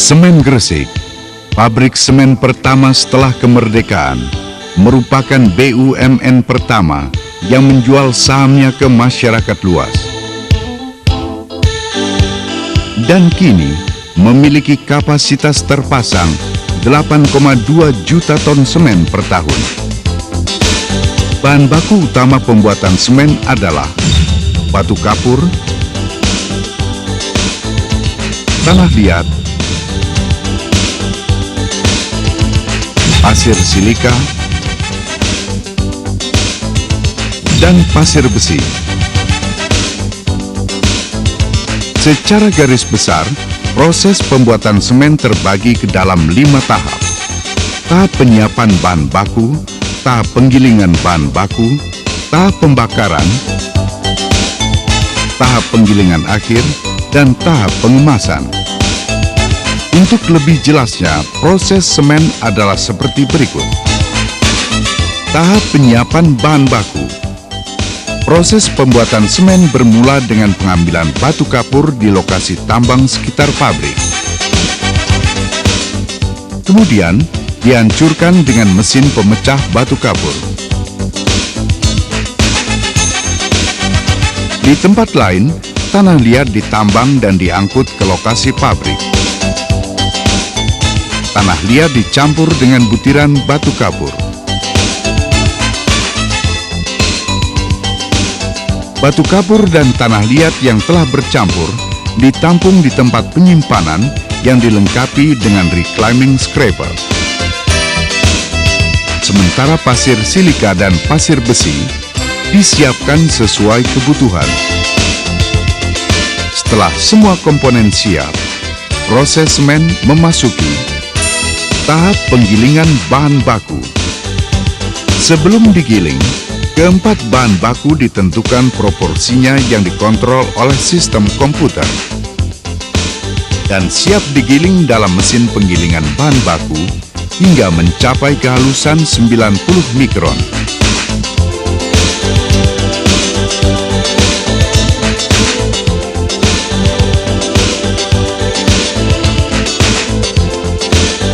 Semen Gresik, pabrik semen pertama setelah kemerdekaan, merupakan BUMN pertama yang menjual sahamnya ke masyarakat luas. Dan kini memiliki kapasitas terpasang 8,2 juta ton semen per tahun. Bahan baku utama pembuatan semen adalah batu kapur, tanah liat, pasir silika, dan pasir besi. Secara garis besar, proses pembuatan semen terbagi ke dalam 5 tahap. Tahap penyiapan bahan baku, tahap penggilingan bahan baku, tahap pembakaran, tahap penggilingan akhir, dan tahap pengemasan. Untuk lebih jelasnya, proses semen adalah seperti berikut. Tahap penyiapan bahan baku. Proses pembuatan semen bermula dengan pengambilan batu kapur di lokasi tambang sekitar pabrik. Kemudian, dihancurkan dengan mesin pemecah batu kapur. Di tempat lain, tanah liat ditambang dan diangkut ke lokasi pabrik. Tanah liat dicampur dengan butiran batu kapur. Batu kapur dan tanah liat yang telah bercampur ditampung di tempat penyimpanan yang dilengkapi dengan reclaiming scraper. Sementara pasir silika dan pasir besi disiapkan sesuai kebutuhan. Setelah semua komponen siap, proses semen memasuki tahap penggilingan bahan baku. Sebelum digiling, keempat bahan baku ditentukan proporsinya yang dikontrol oleh sistem komputer dan siap digiling dalam mesin penggilingan bahan baku hingga mencapai kehalusan 90 mikron.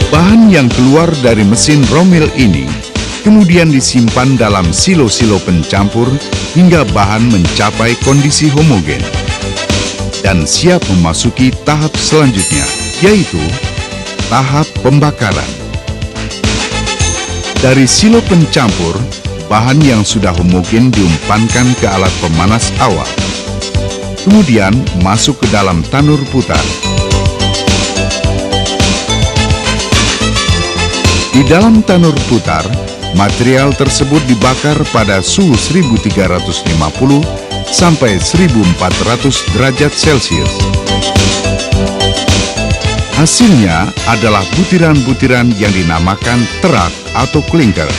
Bahan yang keluar dari mesin romil ini kemudian disimpan dalam silo-silo pencampur hingga bahan mencapai kondisi homogen dan siap memasuki tahap selanjutnya, yaitu tahap pembakaran. Dari silo pencampur, bahan yang sudah homogen diumpankan ke alat pemanas awal, kemudian masuk ke dalam tanur putar. Di dalam tanur putar, material tersebut dibakar pada suhu 1350 sampai 1400 derajat Celcius. Hasilnya adalah butiran-butiran yang dinamakan terak atau klinker.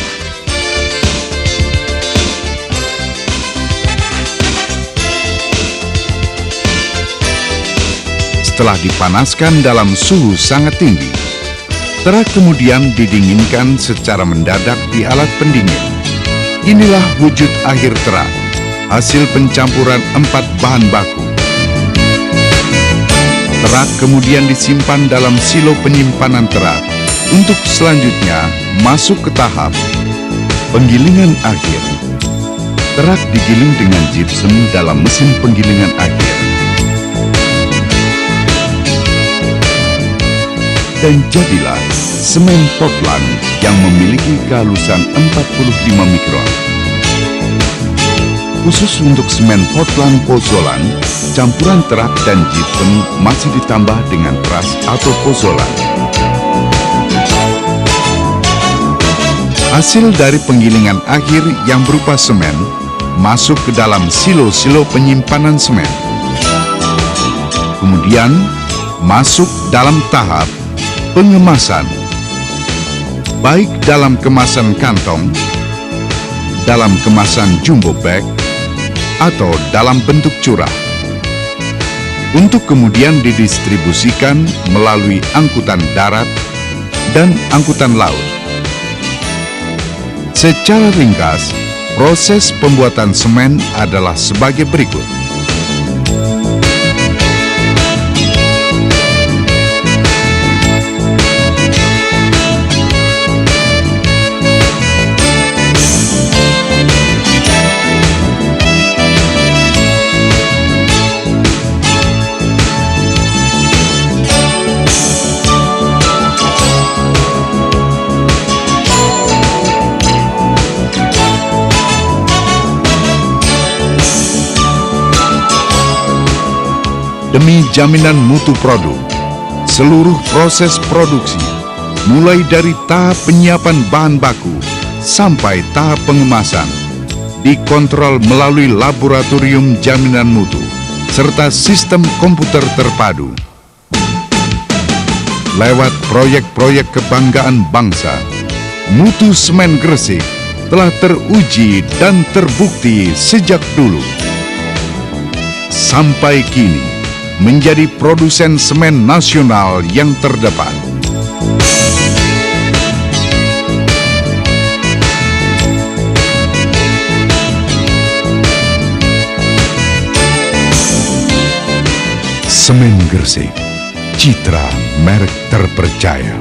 Setelah dipanaskan dalam suhu sangat tinggi, terak kemudian didinginkan secara mendadak di alat pendingin. Inilah wujud akhir terak, hasil pencampuran 4 bahan baku. Terak kemudian disimpan dalam silo penyimpanan terak untuk selanjutnya masuk ke tahap penggilingan akhir. Terak digiling dengan gypsum dalam mesin penggilingan akhir. Dan jadilah semen Portland yang memiliki kehalusan 45 mikron. Khusus untuk semen Portland Pozzolan, campuran terak dan gypsum masih ditambah dengan teras atau pozzolan. Hasil dari penggilingan akhir yang berupa semen masuk ke dalam silo-silo penyimpanan semen. Kemudian masuk dalam tahap pengemasan, baik dalam kemasan kantong, dalam kemasan jumbo bag, atau dalam bentuk curah, untuk kemudian didistribusikan melalui angkutan darat dan angkutan laut. Secara ringkas, proses pembuatan semen adalah sebagai berikut. demi jaminan mutu produk. Seluruh proses produksi, mulai dari tahap penyiapan bahan baku sampai tahap pengemasan, dikontrol melalui laboratorium jaminan mutu serta sistem komputer terpadu. Lewat proyek-proyek kebanggaan bangsa, mutu semen Gresik telah teruji dan terbukti sejak dulu. Sampai kini, menjadi produsen semen nasional yang terdepan. Semen Gresik, citra merek terpercaya.